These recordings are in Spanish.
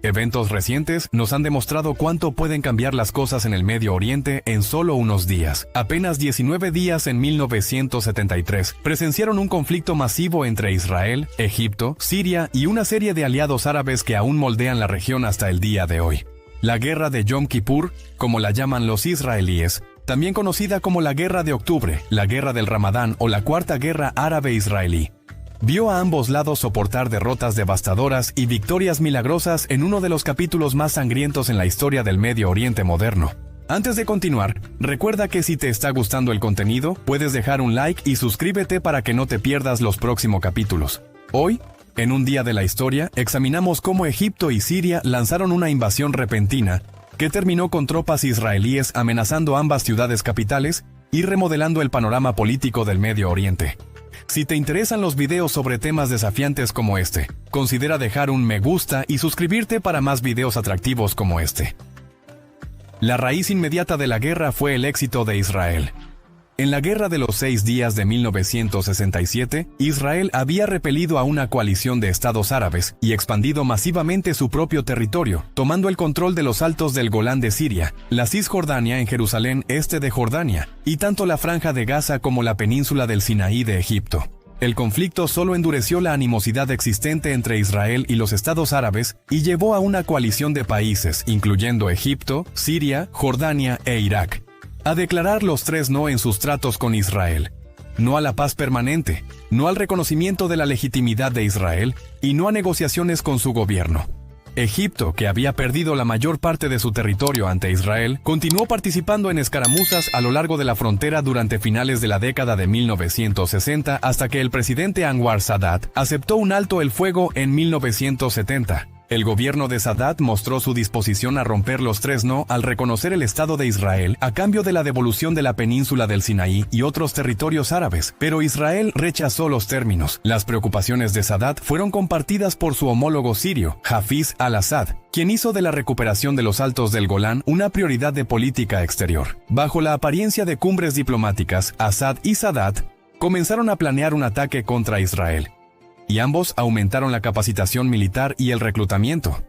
Eventos recientes nos han demostrado cuánto pueden cambiar las cosas en el Medio Oriente en solo unos días. Apenas 19 días en 1973 presenciaron un conflicto masivo entre Israel, Egipto, Siria y una serie de aliados árabes que aún moldean la región hasta el día de hoy. La guerra de Yom Kippur, como la llaman los israelíes, también conocida como la Guerra de Octubre, la Guerra del Ramadán o la Cuarta Guerra Árabe-Israelí, vio a ambos lados soportar derrotas devastadoras y victorias milagrosas en uno de los capítulos más sangrientos en la historia del Medio Oriente moderno. Antes de continuar, recuerda que si te está gustando el contenido, puedes dejar un like y suscríbete para que no te pierdas los próximos capítulos. Hoy, en un día de la historia, examinamos cómo Egipto y Siria lanzaron una invasión repentina que terminó con tropas israelíes amenazando ambas ciudades capitales y remodelando el panorama político del Medio Oriente. Si te interesan los videos sobre temas desafiantes como este, considera dejar un me gusta y suscribirte para más videos atractivos como este. La raíz inmediata de la guerra fue el éxito de Israel. En la Guerra de los 6 días de 1967, Israel había repelido a una coalición de estados árabes y expandido masivamente su propio territorio, tomando el control de los altos del Golán de Siria, la Cisjordania en Jerusalén este de Jordania, y tanto la Franja de Gaza como la península del Sinaí de Egipto. El conflicto solo endureció la animosidad existente entre Israel y los estados árabes y llevó a una coalición de países, incluyendo Egipto, Siria, Jordania e Irak, a declarar los tres no en sus tratos con Israel. No a la paz permanente, no al reconocimiento de la legitimidad de Israel y no a negociaciones con su gobierno. Egipto, que había perdido la mayor parte de su territorio ante Israel, continuó participando en escaramuzas a lo largo de la frontera durante finales de la década de 1960 hasta que el presidente Anwar Sadat aceptó un alto el fuego en 1970. El gobierno de Sadat mostró su disposición a romper los tres no al reconocer el Estado de Israel a cambio de la devolución de la península del Sinaí y otros territorios árabes, pero Israel rechazó los términos. Las preocupaciones de Sadat fueron compartidas por su homólogo sirio, Hafiz al-Assad, quien hizo de la recuperación de los altos del Golán una prioridad de política exterior. Bajo la apariencia de cumbres diplomáticas, Assad y Sadat comenzaron a planear un ataque contra Israel, y ambos aumentaron la capacitación militar y el reclutamiento.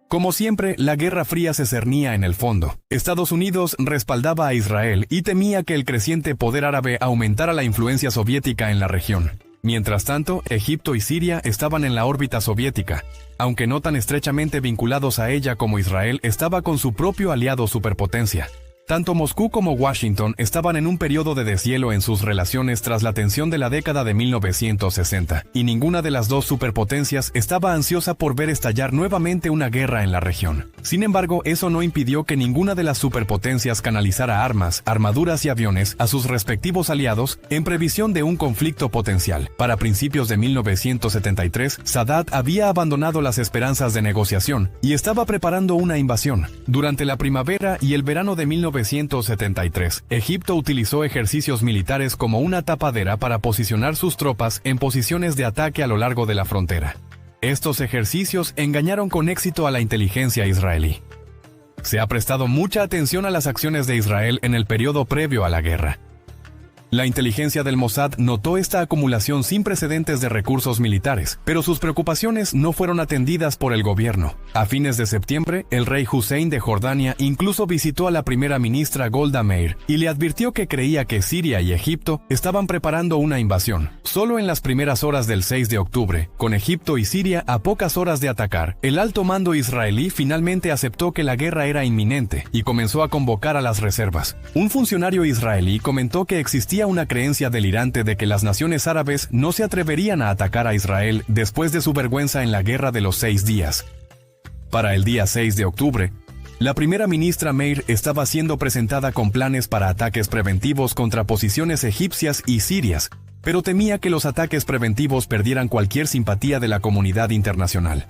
Como siempre, la Guerra Fría se cernía en el fondo. Estados Unidos respaldaba a Israel y temía que el creciente poder árabe aumentara la influencia soviética en la región. Mientras tanto, Egipto y Siria estaban en la órbita soviética, aunque no tan estrechamente vinculados a ella como Israel estaba con su propio aliado superpotencia. Tanto Moscú como Washington estaban en un periodo de deshielo en sus relaciones tras la tensión de la década de 1960, y ninguna de las dos superpotencias estaba ansiosa por ver estallar nuevamente una guerra en la región. Sin embargo, eso no impidió que ninguna de las superpotencias canalizara armas, armaduras y aviones a sus respectivos aliados en previsión de un conflicto potencial. Para principios de 1973, Sadat había abandonado las esperanzas de negociación y estaba preparando una invasión. Durante la primavera y el verano de 1973, Egipto utilizó ejercicios militares como una tapadera para posicionar sus tropas en posiciones de ataque a lo largo de la frontera. Estos ejercicios engañaron con éxito a la inteligencia israelí. Se ha prestado mucha atención a las acciones de Israel en el periodo previo a la guerra. La inteligencia del Mossad notó esta acumulación sin precedentes de recursos militares, pero sus preocupaciones no fueron atendidas por el gobierno. A fines de septiembre, el rey Hussein de Jordania incluso visitó a la primera ministra Golda Meir y le advirtió que creía que Siria y Egipto estaban preparando una invasión. Solo en las primeras horas del 6 de octubre, con Egipto y Siria a pocas horas de atacar, el alto mando israelí finalmente aceptó que la guerra era inminente y comenzó a convocar a las reservas. Un funcionario israelí comentó que existía una creencia delirante de que las naciones árabes no se atreverían a atacar a Israel después de su vergüenza en la Guerra de los 6 días. Para el día 6 de octubre, la primera ministra Meir estaba siendo presentada con planes para ataques preventivos contra posiciones egipcias y sirias, pero temía que los ataques preventivos perdieran cualquier simpatía de la comunidad internacional.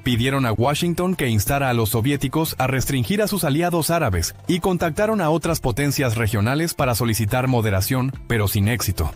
Pidieron a Washington que instara a los soviéticos a restringir a sus aliados árabes y contactaron a otras potencias regionales para solicitar moderación, pero sin éxito.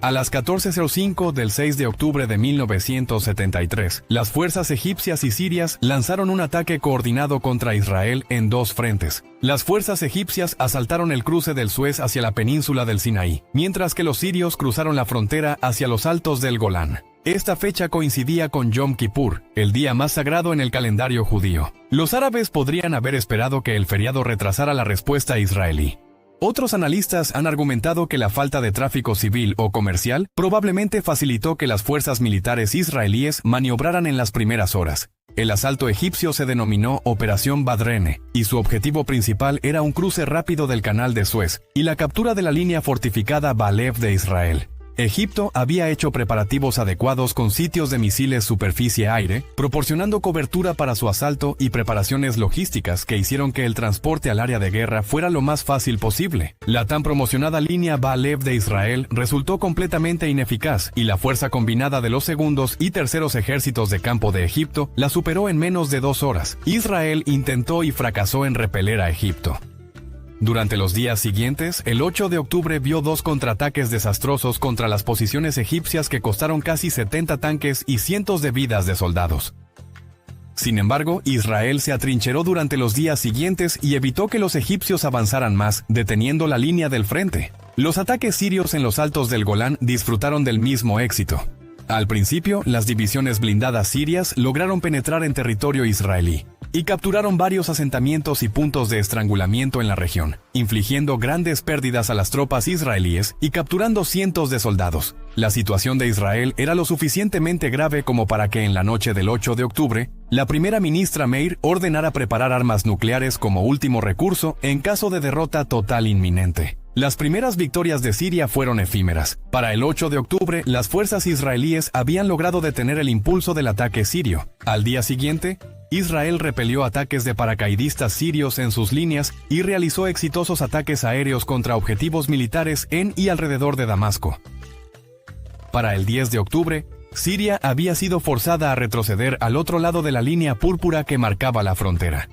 A las 14:05 del 6 de octubre de 1973, las fuerzas egipcias y sirias lanzaron un ataque coordinado contra Israel en dos frentes. Las fuerzas egipcias asaltaron el cruce del Suez hacia la península del Sinaí, mientras que los sirios cruzaron la frontera hacia los altos del Golán. Esta fecha coincidía con Yom Kippur, el día más sagrado en el calendario judío. Los árabes podrían haber esperado que el feriado retrasara la respuesta israelí. Otros analistas han argumentado que la falta de tráfico civil o comercial probablemente facilitó que las fuerzas militares israelíes maniobraran en las primeras horas. El asalto egipcio se denominó Operación Badrene, y su objetivo principal era un cruce rápido del Canal de Suez y la captura de la línea fortificada Balev de Israel. Egipto había hecho preparativos adecuados con sitios de misiles superficie-aire, proporcionando cobertura para su asalto y preparaciones logísticas que hicieron que el transporte al área de guerra fuera lo más fácil posible. La tan promocionada línea Balev de Israel resultó completamente ineficaz y la fuerza combinada de los segundos y terceros ejércitos de campo de Egipto la superó en menos de 2 horas. Israel intentó y fracasó en repeler a Egipto. Durante los días siguientes, el 8 de octubre vio 2 contraataques desastrosos contra las posiciones egipcias que costaron casi 70 tanques y cientos de vidas de soldados. Sin embargo, Israel se atrincheró durante los días siguientes y evitó que los egipcios avanzaran más, deteniendo la línea del frente. Los ataques sirios en los altos del Golán disfrutaron del mismo éxito. Al principio, las divisiones blindadas sirias lograron penetrar en territorio israelí y capturaron varios asentamientos y puntos de estrangulamiento en la región, infligiendo grandes pérdidas a las tropas israelíes y capturando cientos de soldados. La situación de Israel era lo suficientemente grave como para que en la noche del 8 de octubre, la primera ministra Meir ordenara preparar armas nucleares como último recurso en caso de derrota total inminente. Las primeras victorias de Siria fueron efímeras. Para el 8 de octubre, las fuerzas israelíes habían logrado detener el impulso del ataque sirio. Al día siguiente, Israel repelió ataques de paracaidistas sirios en sus líneas y realizó exitosos ataques aéreos contra objetivos militares en y alrededor de Damasco. Para el 10 de octubre, Siria había sido forzada a retroceder al otro lado de la línea púrpura que marcaba la frontera.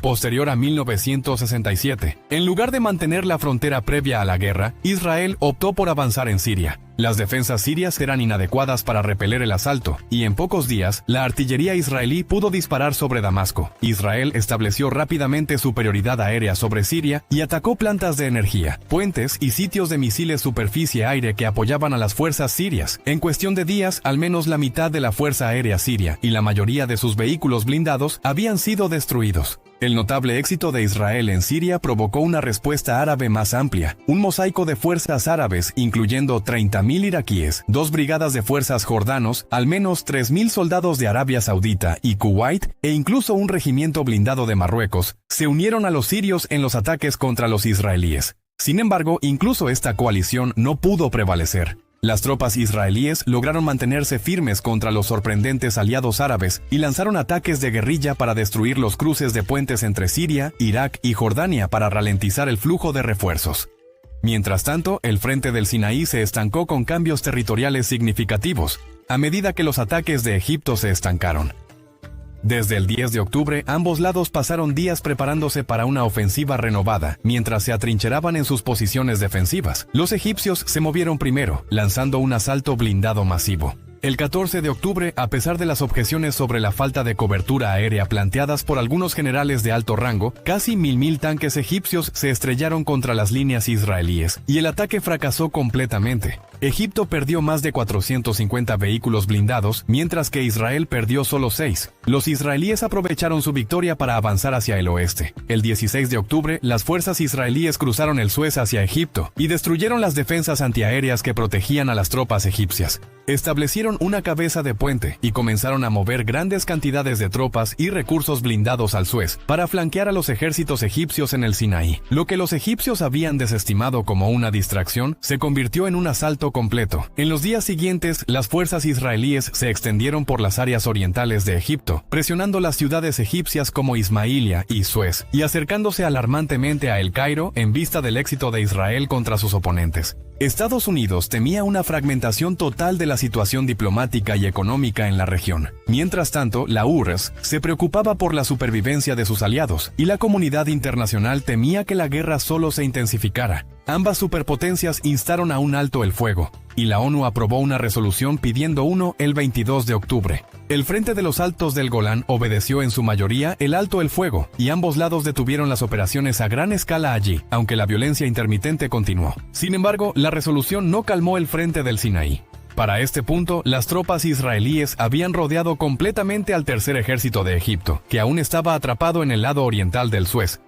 Posterior a 1967, en lugar de mantener la frontera previa a la guerra, Israel optó por avanzar en Siria. Las defensas sirias eran inadecuadas para repeler el asalto, y en pocos días, la artillería israelí pudo disparar sobre Damasco. Israel estableció rápidamente superioridad aérea sobre Siria y atacó plantas de energía, puentes y sitios de misiles superficie-aire que apoyaban a las fuerzas sirias. En cuestión de días, al menos la mitad de la fuerza aérea siria y la mayoría de sus vehículos blindados habían sido destruidos. El notable éxito de Israel en Siria provocó una respuesta árabe más amplia, un mosaico de fuerzas árabes incluyendo 30.000 iraquíes, 2 brigadas de fuerzas jordanos, al menos 3.000 soldados de Arabia Saudita y Kuwait, e incluso un regimiento blindado de Marruecos, se unieron a los sirios en los ataques contra los israelíes. Sin embargo, incluso esta coalición no pudo prevalecer. Las tropas israelíes lograron mantenerse firmes contra los sorprendentes aliados árabes y lanzaron ataques de guerrilla para destruir los cruces de puentes entre Siria, Irak y Jordania para ralentizar el flujo de refuerzos. Mientras tanto, el frente del Sinaí se estancó con cambios territoriales significativos, a medida que los ataques de Egipto se estancaron. Desde el 10 de octubre, ambos lados pasaron días preparándose para una ofensiva renovada, mientras se atrincheraban en sus posiciones defensivas. Los egipcios se movieron primero, lanzando un asalto blindado masivo. El 14 de octubre, a pesar de las objeciones sobre la falta de cobertura aérea planteadas por algunos generales de alto rango, casi 1.000 tanques egipcios se estrellaron contra las líneas israelíes, y el ataque fracasó completamente. Egipto perdió más de 450 vehículos blindados, mientras que Israel perdió solo 6. Los israelíes aprovecharon su victoria para avanzar hacia el oeste. El 16 de octubre, las fuerzas israelíes cruzaron el Suez hacia Egipto y destruyeron las defensas antiaéreas que protegían a las tropas egipcias. Establecieron una cabeza de puente y comenzaron a mover grandes cantidades de tropas y recursos blindados al Suez para flanquear a los ejércitos egipcios en el Sinaí. Lo que los egipcios habían desestimado como una distracción se convirtió en un asalto completo. En los días siguientes, las fuerzas israelíes se extendieron por las áreas orientales de Egipto, presionando las ciudades egipcias como Ismailia y Suez, y acercándose alarmantemente a El Cairo en vista del éxito de Israel contra sus oponentes. Estados Unidos temía una fragmentación total de la situación diplomática y económica en la región. Mientras tanto, la URSS se preocupaba por la supervivencia de sus aliados, y la comunidad internacional temía que la guerra solo se intensificara. Ambas superpotencias instaron a un alto el fuego, y la ONU aprobó una resolución pidiendo uno el 22 de octubre. El Frente de los Altos del Golán obedeció en su mayoría el alto el fuego, y ambos lados detuvieron las operaciones a gran escala allí, aunque la violencia intermitente continuó. Sin embargo, la resolución no calmó el frente del Sinaí. Para este punto, las tropas israelíes habían rodeado completamente al tercer ejército de Egipto, que aún estaba atrapado en el lado oriental del Suez.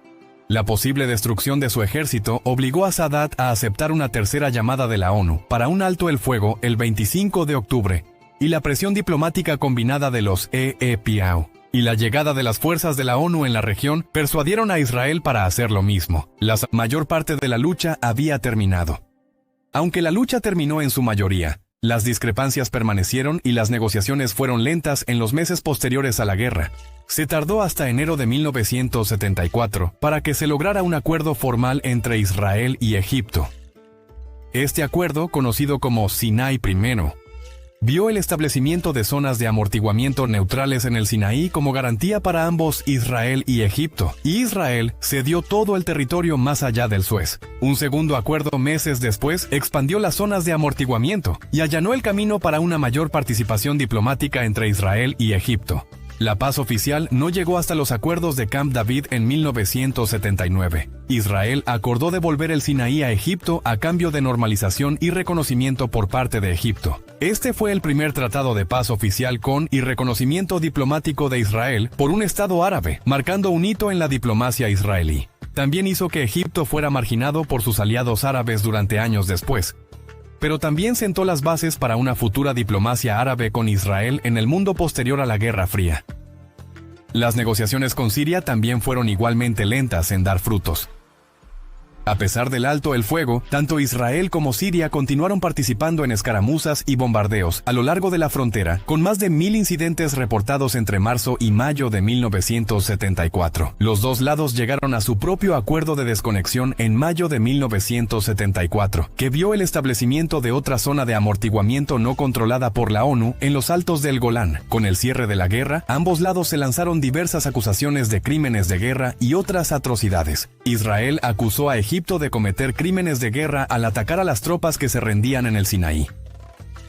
La posible destrucción de su ejército obligó a Sadat a aceptar una tercera llamada de la ONU para un alto el fuego el 25 de octubre, y la presión diplomática combinada de los EEPAO y la llegada de las fuerzas de la ONU en la región persuadieron a Israel para hacer lo mismo. La mayor parte de la lucha había terminado. Aunque la lucha terminó en su mayoría, las discrepancias permanecieron y las negociaciones fueron lentas en los meses posteriores a la guerra. Se tardó hasta enero de 1974 para que se lograra un acuerdo formal entre Israel y Egipto. Este acuerdo, conocido como Sinai I, vio el establecimiento de zonas de amortiguamiento neutrales en el Sinaí como garantía para ambos Israel y Egipto, y Israel cedió todo el territorio más allá del Suez. Un segundo acuerdo meses después expandió las zonas de amortiguamiento y allanó el camino para una mayor participación diplomática entre Israel y Egipto. La paz oficial no llegó hasta los acuerdos de Camp David en 1979. Israel acordó devolver el Sinaí a Egipto a cambio de normalización y reconocimiento por parte de Egipto. Este fue el primer tratado de paz oficial con y reconocimiento diplomático de Israel por un Estado árabe, marcando un hito en la diplomacia israelí. También hizo que Egipto fuera marginado por sus aliados árabes durante años después. Pero también sentó las bases para una futura diplomacia árabe con Israel en el mundo posterior a la Guerra Fría. Las negociaciones con Siria también fueron igualmente lentas en dar frutos. A pesar del alto el fuego, tanto Israel como Siria continuaron participando en escaramuzas y bombardeos a lo largo de la frontera, con más de 1000 incidentes reportados entre marzo y mayo de 1974. Los dos lados llegaron a su propio acuerdo de desconexión en mayo de 1974, que vio el establecimiento de otra zona de amortiguamiento no controlada por la ONU en los altos del Golán. Con el cierre de la guerra, ambos lados se lanzaron diversas acusaciones de crímenes de guerra y otras atrocidades. Israel acusó a Egipto de cometer crímenes de guerra al atacar a las tropas que se rendían en el Sinaí.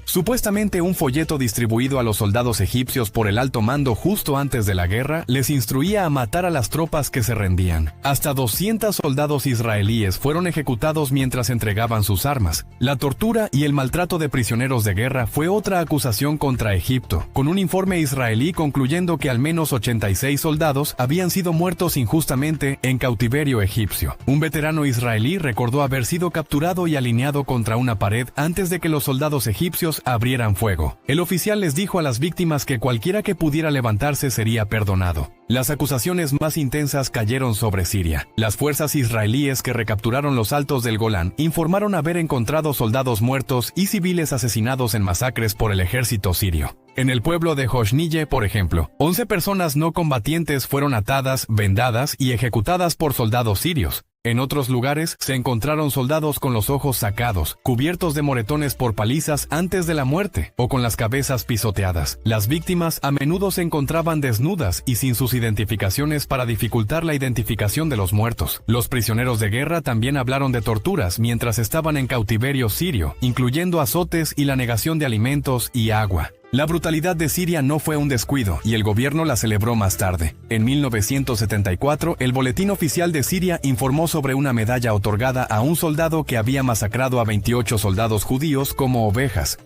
Supuestamente un folleto distribuido a los soldados egipcios por el alto mando justo antes de la guerra les instruía a matar a las tropas que se rendían. Hasta 200 soldados israelíes fueron ejecutados mientras entregaban sus armas. La tortura y el maltrato de prisioneros de guerra fue otra acusación contra Egipto, con un informe israelí concluyendo que al menos 86 soldados habían sido muertos injustamente en cautiverio egipcio. Un veterano israelí recordó haber sido capturado y alineado contra una pared antes de que los soldados egipcios abrieran fuego. El oficial les dijo a las víctimas que cualquiera que pudiera levantarse sería perdonado. Las acusaciones más intensas cayeron sobre Siria. Las fuerzas israelíes que recapturaron los altos del Golán informaron haber encontrado soldados muertos y civiles asesinados en masacres por el ejército sirio. En el pueblo de Joshnille, por ejemplo, 11 personas no combatientes fueron atadas, vendadas y ejecutadas por soldados sirios. En otros lugares se encontraron soldados con los ojos sacados, cubiertos de moretones por palizas antes de la muerte, o con las cabezas pisoteadas. Las víctimas a menudo se encontraban desnudas y sin sus identificaciones para dificultar la identificación de los muertos. Los prisioneros de guerra también hablaron de torturas mientras estaban en cautiverio sirio, incluyendo azotes y la negación de alimentos y agua. La brutalidad de Siria no fue un descuido y el gobierno la celebró más tarde. En 1974, el Boletín Oficial de Siria informó sobre una medalla otorgada a un soldado que había masacrado a 28 soldados judíos como ovejas.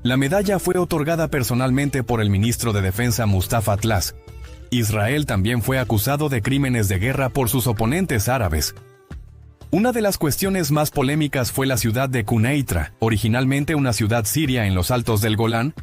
La medalla fue otorgada personalmente por el ministro de Defensa Mustafa Atlas. Israel también fue acusado de crímenes de guerra por sus oponentes árabes. Una de las cuestiones más polémicas fue la ciudad de Quneitra, originalmente una ciudad siria en los altos del Golán,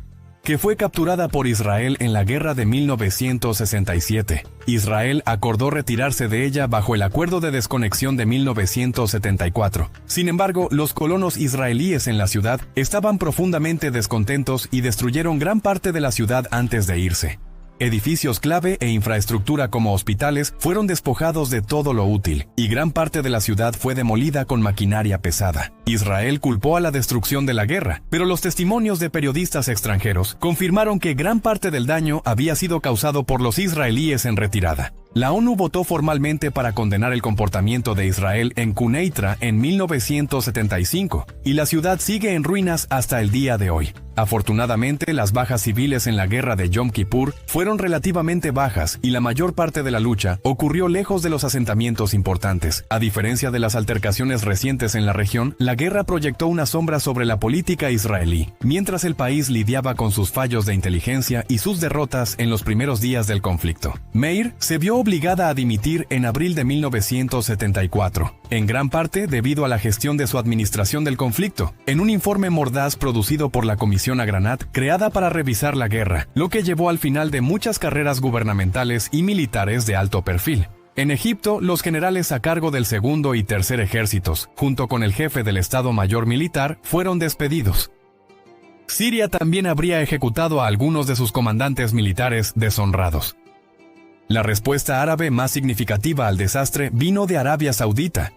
que fue capturada por Israel en la guerra de 1967. Israel acordó retirarse de ella bajo el acuerdo de desconexión de 1974. Sin embargo, los colonos israelíes en la ciudad estaban profundamente descontentos y destruyeron gran parte de la ciudad antes de irse. Edificios clave e infraestructura como hospitales fueron despojados de todo lo útil, y gran parte de la ciudad fue demolida con maquinaria pesada. Israel culpó a la destrucción de la guerra, pero los testimonios de periodistas extranjeros confirmaron que gran parte del daño había sido causado por los israelíes en retirada. La ONU votó formalmente para condenar el comportamiento de Israel en Quneitra en 1975, y la ciudad sigue en ruinas hasta el día de hoy. Afortunadamente, las bajas civiles en la guerra de Yom Kippur fueron relativamente bajas y la mayor parte de la lucha ocurrió lejos de los asentamientos importantes. A diferencia de las altercaciones recientes en la región, la guerra proyectó una sombra sobre la política israelí, mientras el país lidiaba con sus fallos de inteligencia y sus derrotas en los primeros días del conflicto. Meir se vio obligada a dimitir en abril de 1974, en gran parte debido a la gestión de su administración del conflicto, en un informe mordaz producido por la Comisión Agranat, creada para revisar la guerra, lo que llevó al final de muchas carreras gubernamentales y militares de alto perfil. En Egipto, los generales a cargo del segundo y tercer ejércitos, junto con el jefe del Estado Mayor Militar, fueron despedidos. Siria también habría ejecutado a algunos de sus comandantes militares deshonrados. La respuesta árabe más significativa al desastre vino de Arabia Saudita,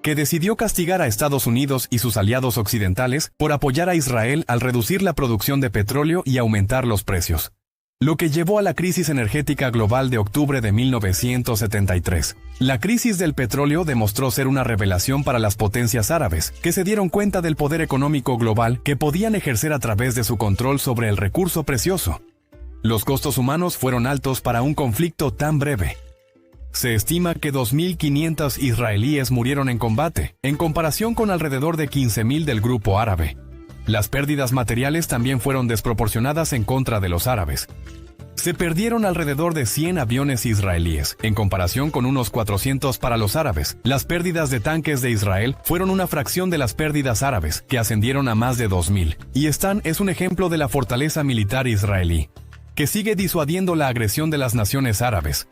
que decidió castigar a Estados Unidos y sus aliados occidentales por apoyar a Israel al reducir la producción de petróleo y aumentar los precios, lo que llevó a la crisis energética global de octubre de 1973. La crisis del petróleo demostró ser una revelación para las potencias árabes, que se dieron cuenta del poder económico global que podían ejercer a través de su control sobre el recurso precioso. Los costos humanos fueron altos para un conflicto tan breve. Se estima que 2.500 israelíes murieron en combate, en comparación con alrededor de 15.000 del grupo árabe. Las pérdidas materiales también fueron desproporcionadas en contra de los árabes. Se perdieron alrededor de 100 aviones israelíes, en comparación con unos 400 para los árabes. Las pérdidas de tanques de Israel fueron una fracción de las pérdidas árabes, que ascendieron a más de 2.000. Y Stan es un ejemplo de la fortaleza militar israelí, que sigue disuadiendo la agresión de las naciones árabes.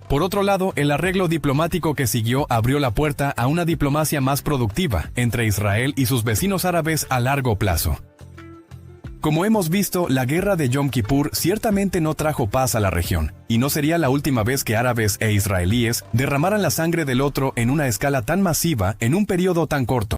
Por otro lado, el arreglo diplomático que siguió abrió la puerta a una diplomacia más productiva entre Israel y sus vecinos árabes a largo plazo. Como hemos visto, la guerra de Yom Kippur ciertamente no trajo paz a la región, y no sería la última vez que árabes e israelíes derramaran la sangre del otro en una escala tan masiva en un periodo tan corto.